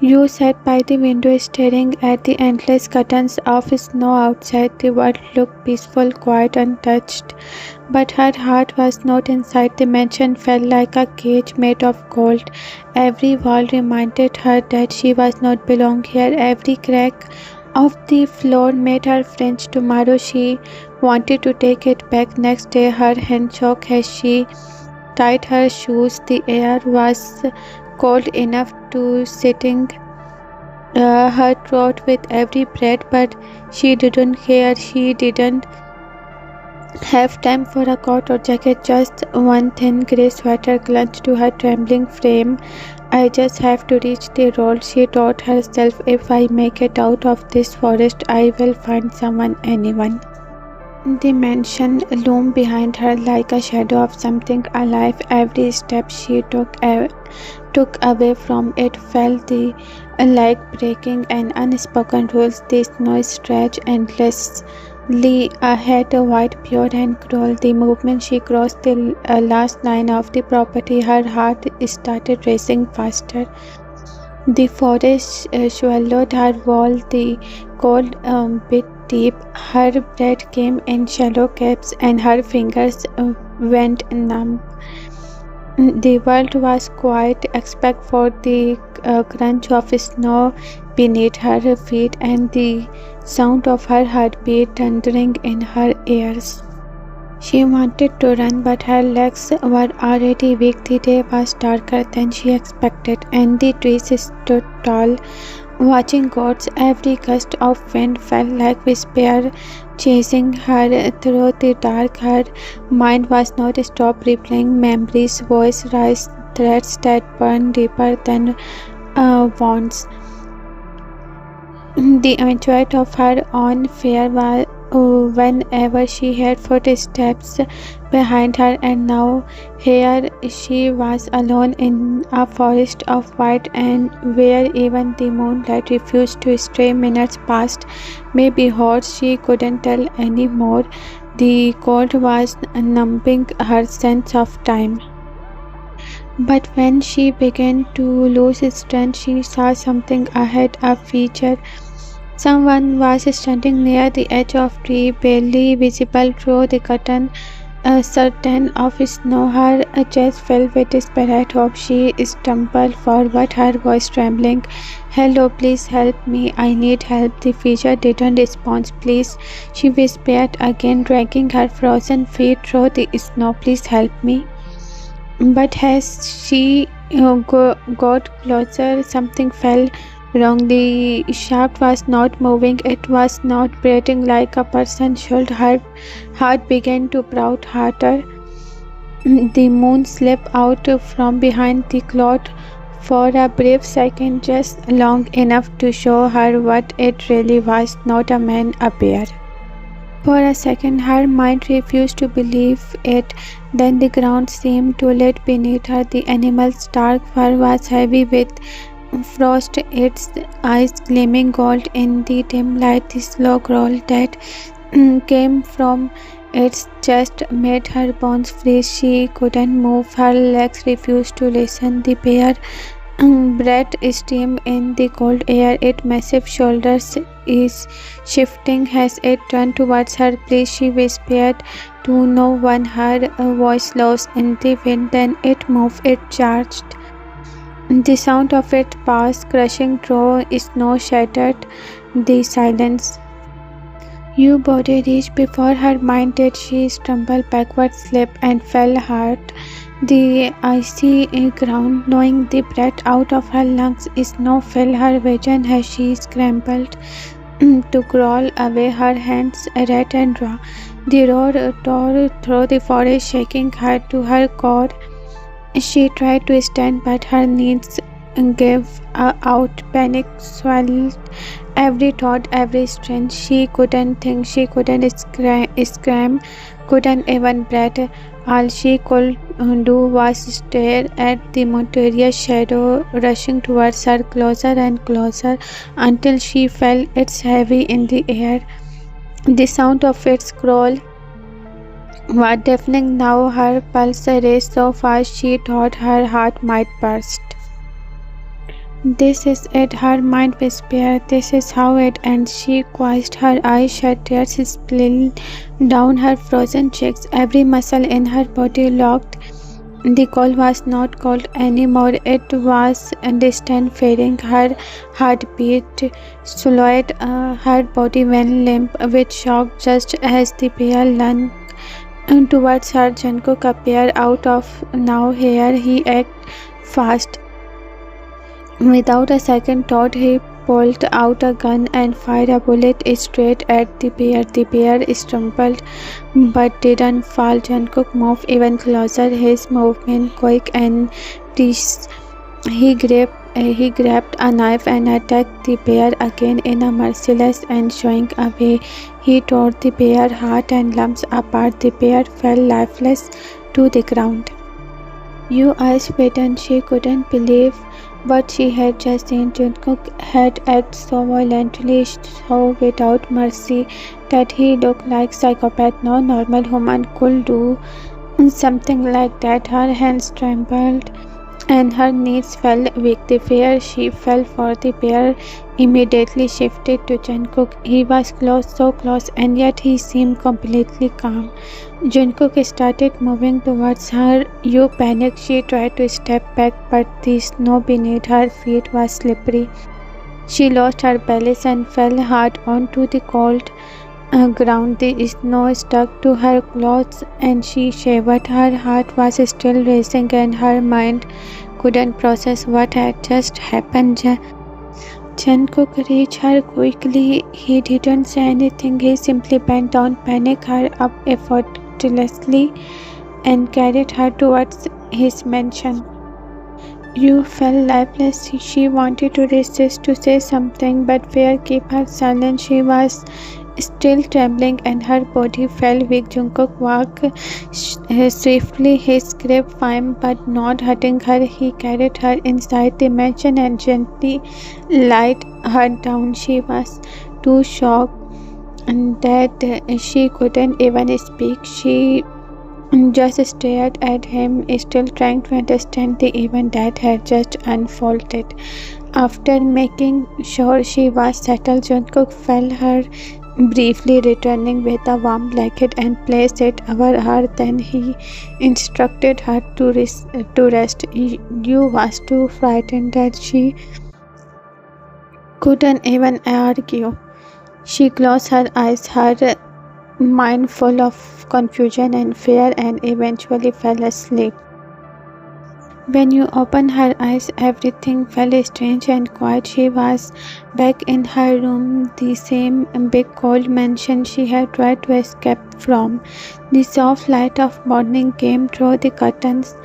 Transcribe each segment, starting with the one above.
You sat by the window staring at the endless curtains of snow outside. The world looked peaceful, quiet, untouched. But her heart was not inside. The mansion felt like a cage made of gold. Every wall reminded her that she was not belong here. Every crack of the floor made her flinch. Tomorrow she wanted to take it back. Next day her hand shook as she tied her shoes. The air was cold enough to sitting her throat with every breath, but she didn't care. She didn't have time for a coat or jacket, just one thin grey sweater clung to her trembling frame. I just have to reach the road, she told herself. If I make it out of this forest, I will find someone, anyone. The mansion loomed behind her like a shadow of something alive. Every step she took away from it felt like breaking an unspoken rule. The snow stretched endlessly ahead, white, pure and cruel. The moment she crossed the last line of the property, her heart started racing faster. The forest swallowed her wall, the cold bit deep. Her breath came in shallow gaps and her fingers went numb. The world was quiet except for the crunch of snow beneath her feet and the sound of her heartbeat thundering in her ears. She wanted to run, but her legs were already weak. The day was darker than she expected, and the trees stood tall, watching gods. Every gust of wind felt like whisper chasing her through the dark. Her mind was not stopped replaying memories, voice raised threats that burned deeper than wounds. The anxiety of her own fear was whenever she heard footsteps behind her, and now here she was alone in a forest of white, and where even the moonlight refused to stray. Minutes passed, maybe hours, she couldn't tell anymore. The cold was numbing her sense of time. But when she began to lose strength, she saw something ahead, a feature. Someone was standing near the edge of the tree, barely visible through the curtain, certain of snow. Her chest fell with desperate hope. She stumbled forward, her voice trembling. "Hello, please help me. I need help." The figure didn't respond. "Please," she whispered again, dragging her frozen feet through the snow. "Please help me." But as she got closer, something fell wrong. The shaft was not moving. It was not breathing like a person should. Her heart began to pound harder. The moon slipped out from behind the cloud for a brief second, just long enough to show her what it really was, not a man, a bear. For a second her mind refused to believe it. Then the ground seemed to let beneath her. The animal's dark fur was heavy with frost, its eyes gleaming gold in the dim light. The slow growl that came from its chest made her bones freeze. She couldn't move. Her legs refused to listen. The bear breath steam in the cold air. Its massive shoulders is shifting as it turned towards her. "Please," she whispered to no one, her voice lost in the wind. Then it moved. It charged. The sound of its paws crushing through snow shattered the silence. Your body reached before her mind did. She stumbled backward, slipped, and fell hard. The icy ground, knowing the breath out of her lungs. Snow filled her vision as she scrambled to crawl away, her hands red and raw. The roar tore through the forest, shaking her to her core. She tried to stand, but her knees gave out. Panic swallowed every thought, every strength. She couldn't think, she couldn't scream, couldn't even breathe. All she could do was stare at the mysterious shadow rushing towards her, closer and closer, until she felt it heavy in the air. The sound of its crawl was deafening now. Her pulse raced so fast she thought her heart might burst. This is it, her mind whispered. This is how it ends. She closed her eyes shut, tears spilled down her frozen cheeks. Every muscle in her body locked. The call was not called anymore. It was distant, fading. Her heartbeat slowed. Her body went limp with shock just as the bear lunged towards her. Jungkook appeared out of nowhere. He acted fast. Without a second thought, he pulled out a gun and fired a bullet straight at the bear. The bear stumbled but didn't fall. Jungkook moved even closer, his movement quick and precise. He grabbed a knife and attacked the bear again in a merciless and showing away. He tore the bear's heart and lungs apart. The bear fell lifeless to the ground. Her eyes widened. She couldn't believe what she had just seen. Jungkook had acted so violently, so without mercy, that he looked like a psychopath. No normal human could do something like that. Her hands trembled and her knees felt weak. The fear she felt for the bear immediately shifted to Jungkook. He was close, so close, and yet he seemed completely calm. Jungkook started moving towards her. You panicked. She tried to step back, but the snow beneath her feet was slippery. She lost her balance and fell hard onto the cold ground. The snow stuck to her clothes and she shivered. Her heart was still racing and her mind couldn't process what had just happened. Jungkook reached her quickly. He didn't say anything. He simply bent down, picked her up effortlessly, and carried her towards his mansion. You fell lifeless. She wanted to resist, to say something, but fear kept her silent. She was still trembling and her body felt weak. Jungkook walked swiftly, his grip firm but not hurting her. He carried her inside the mansion and gently laid her down. She was too shocked that she couldn't even speak. She just stared at him, still trying to understand the event that had just unfolded. After making sure she was settled, Jungkook felt her briefly, returning with a warm blanket and placed it over her. Then he instructed her to rest. You was too frightened that she couldn't even argue. She closed her eyes, her mind full of confusion and fear, and eventually fell asleep. When you opened her eyes, everything felt strange and quiet. She was back in her room, the same big cold mansion she had tried to escape from. The soft light of morning came through the curtains,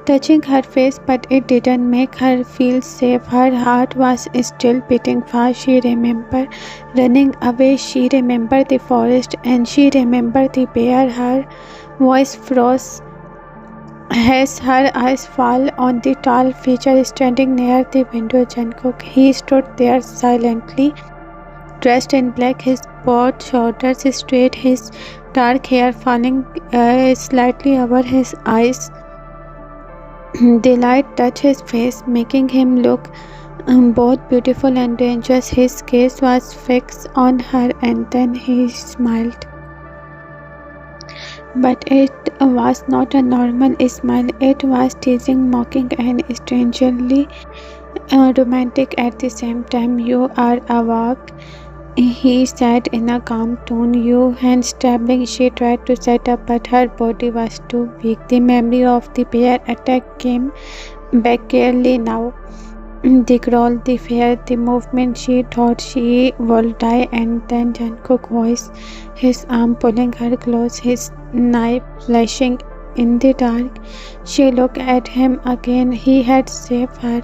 touching her face, but it didn't make her feel safe. Her heart was still beating fast. She remembered running away. She remembered the forest, and she remembered the bear. Her voice froze as her eyes fell on the tall figure standing near the window. Jungkook. He stood there silently, dressed in black, his broad shoulders straight, his dark hair falling slightly over his eyes. The light touched his face, making him look both beautiful and dangerous. His gaze was fixed on her, and then he smiled. But it was not a normal smile. It was teasing, mocking, and strangely romantic at the same time. You are awake, he said in a calm tone. Your hands trembling. She tried to sit up, but her body was too weak. The memory of the bear attack came back clearly now. The growl, the fear, the movement. She thought she would die, and then Jungkook's voice, his arm pulling her close, his knife flashing in the dark. She looked at him again. He had saved her,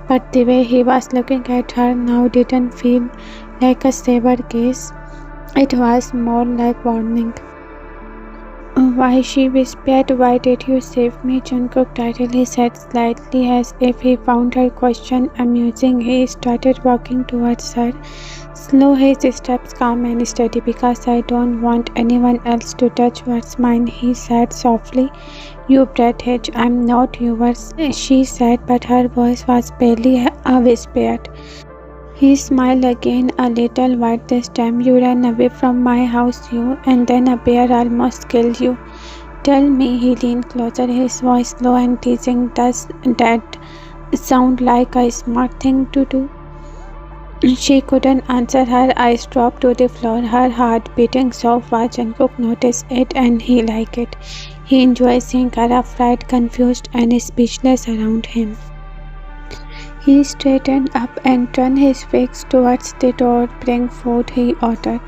but the way he was looking at her now didn't feel like a saber gaze. It was more like warning. Why, she whispered. Why did you save me? Jungkook titled his head slightly as if he found her question amusing. He started walking towards her. Slow, his steps calm and steady. Because I don't want anyone else to touch what's mine, he said softly. "You brat, I'm not yours," she said, but her voice was barely a whisper. He smiled again, a little wide this time. "You ran away from my house, and then a bear almost killed you. Tell me." He leaned closer, his voice low and teasing. "Does that sound like a smart thing to do?" She couldn't answer. Her eyes dropped to the floor, her heart beating so fast. Jungkook noticed it, and he liked it. He enjoyed seeing her afraid, confused, and speechless around him. He straightened up and turned his face towards the door. "Bring food," he ordered.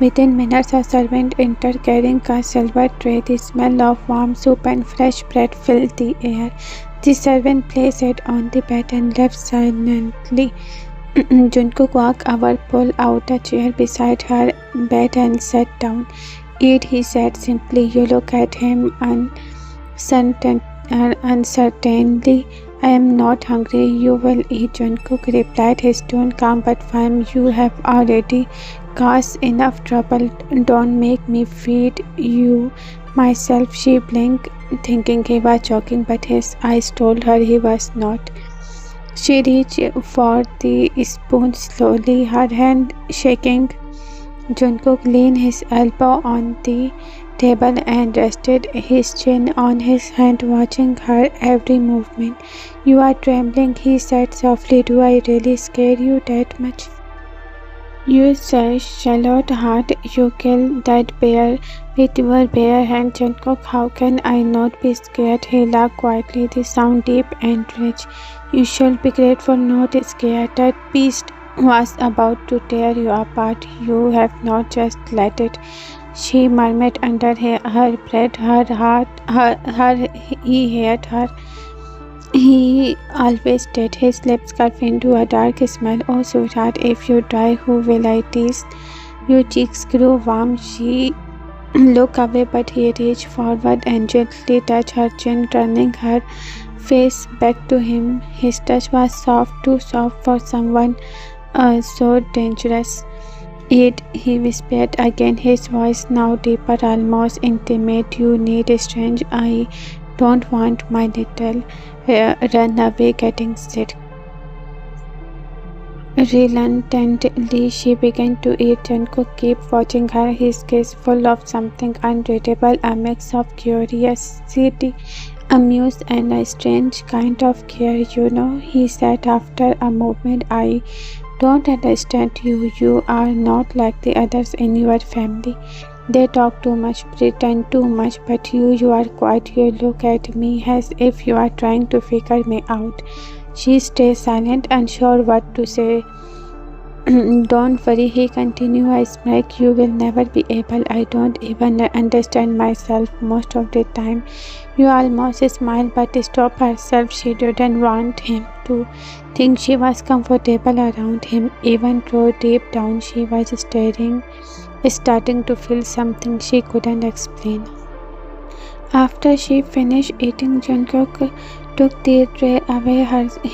Within minutes, a servant entered carrying a silver tray. The smell of warm soup and fresh bread filled the air. The servant placed it on the bed and left silently. Jungkook walked over, pulled out a chair beside her bed and sat down. "Eat," he said simply. You look at him uncertainly. "I am not hungry." "You will eat," Jungkook replied, his tone calm but firm. "You have already caused enough trouble. Don't make me feed you myself." She blinked, thinking he was joking, but his eyes told her he was not. She reached for the spoon slowly, her hand shaking. Jungkook leaned his elbow on the table and rested his chin on his hand, watching her every movement. "You are trembling," he said softly. "Do I really scare you that much?" "You say, shallowed heart, you killed that bear with your bare hand." "Jungkook, how can I not be scared?" He laughed quietly, the sound deep and rich. "You should be grateful, not scared. That beast was about to tear you apart. You have not just let it," she murmured under her breath. He hated her. He always did. His lips curved into a dark smile. "Oh, sweetheart, if you die, who will I tease?" Your cheeks grew warm. She looked away, but he reached forward and gently touched her chin, turning her face back to him. His touch was soft, too soft for someone so dangerous. "Eat," he whispered again, his voice now deeper, almost intimate. "You need strength. I don't want my little runaway getting sick." Reluctantly, she began to eat. Jungkook kept watching her, his gaze full of something unreadable, a mix of curiosity, amused, and a strange kind of care. He said after a moment, "I don't understand you. You are not like the others in your family. They talk too much, pretend too much, but you are quiet. You look at me as if you are trying to figure me out." She stayed silent, unsure what to say. "Don't worry," he continued, "I smirk. You will never be able. I don't even understand myself most of the time." You almost smiled, but stopped herself. She didn't want him to think she was comfortable around him, even though deep down she was starting to feel something she couldn't explain. After she finished eating, Jungkook took the tray away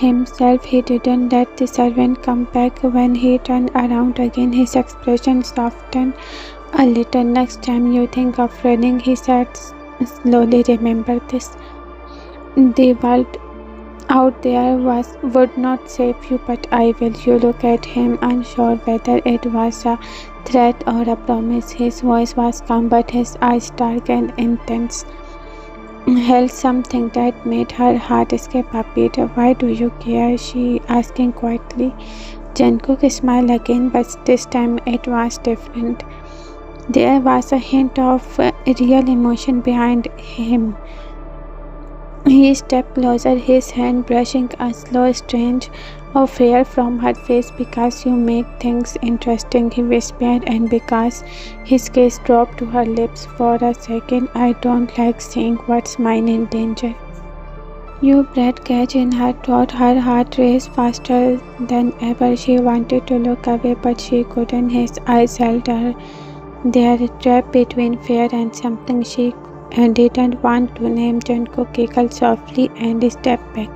himself. He didn't let the servant come back. When he turned around again, his expression softened a little. "Next time you think of running," he said slowly, "remember this. The world out there would not save you, but I will." You look at him, unsure whether it was a threat or a promise. His voice was calm, but his eyes dark and intense held something that made her heart skip a beat. "Why do you care?" she asked quietly. Jungkook smiled again, but this time it was different. There was a hint of real emotion behind him. He stepped closer, his hand brushing a slow strange of hair from her face. "Because you make things interesting," he whispered, and because his gaze dropped to her lips for a second. "I don't like seeing what's mine in danger." You breath catch in her throat. Her heart raced faster than ever. She wanted to look away, but she couldn't. His eyes held her there, trapped between fear and something she didn't want to name. Jungkook giggled softly and stepped back.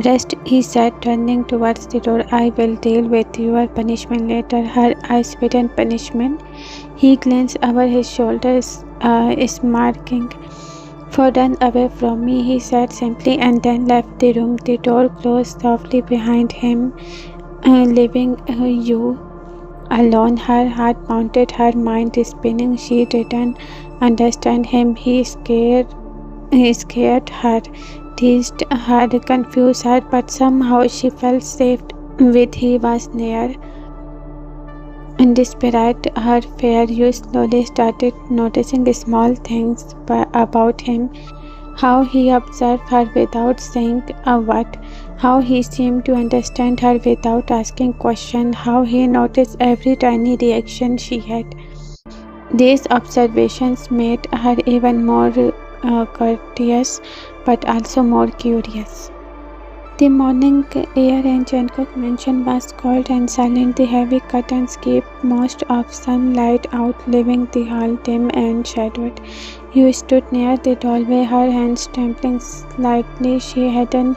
"Rest," he said, turning towards the door. "I will deal with your punishment later." Her eyes hidden punishment. He glanced over his shoulders, smirking. "Run away from me," he said simply, and then left the room. The door closed softly behind him, leaving you alone. Her heart pounded, her mind spinning. She didn't understand him. He scared her, teased her, confused her, but somehow she felt safe with he was near. And despite her fear, you slowly started noticing small things about him. How he observed her without saying a word. How he seemed to understand her without asking questions. How he noticed every tiny reaction she had. These observations made her even more courteous, but also more curious. The morning air in Jungkook mansion was cold and silent. The heavy curtains kept most of sunlight out, leaving the hall dim and shadowed. You stood near the doorway, her hands trembling slightly. She hadn't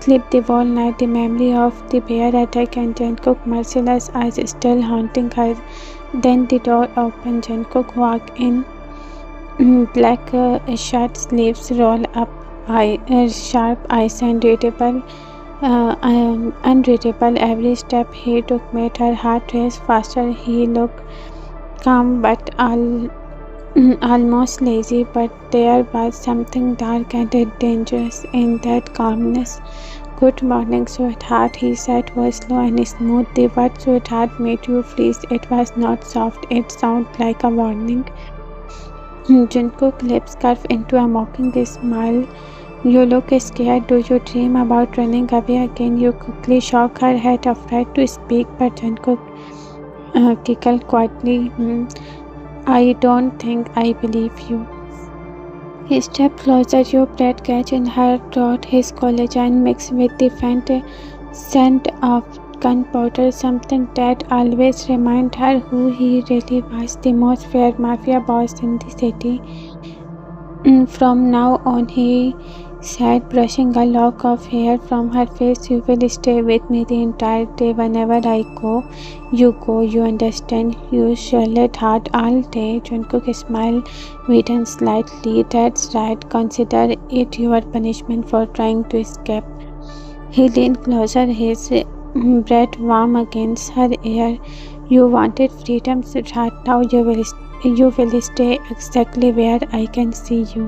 slept the whole night. The memory of the bear attack and Jungkook's merciless eyes still haunting her. Then the door opened. Jungkook walked in, black shirt sleeves rolled up, sharp eyes and unreadable. Every step he took made her heart race faster. He looked calm but almost lazy, but there was something dark and dangerous in that calmness. "Good morning, sweetheart," he said, slow and smooth. The word "sweetheart" made you freeze. It was not soft, it sounded like a warning. Jungkook's lips curved into a mocking smile. "You look scared. Do you dream about running away again?" You quickly shook her head, afraid to speak, but Jungkook giggled quietly. "I don't think I believe you." He stepped closer. Your breath catch in her throat, his collagen mixed with the faint scent of gunpowder, something that always reminded her who he really was, the most feared mafia boss in the city. "From now on," he said, brushing a lock of hair from her face, "you will stay with me the entire day. Whenever I go, you understand? You shall it hard all day." Jungkook smiled, widened slightly. "That's right. Consider it your punishment for trying to escape." He leaned closer, his breath warm against her ear. "You wanted freedom, sweetheart. Now you will stay exactly where I can see you."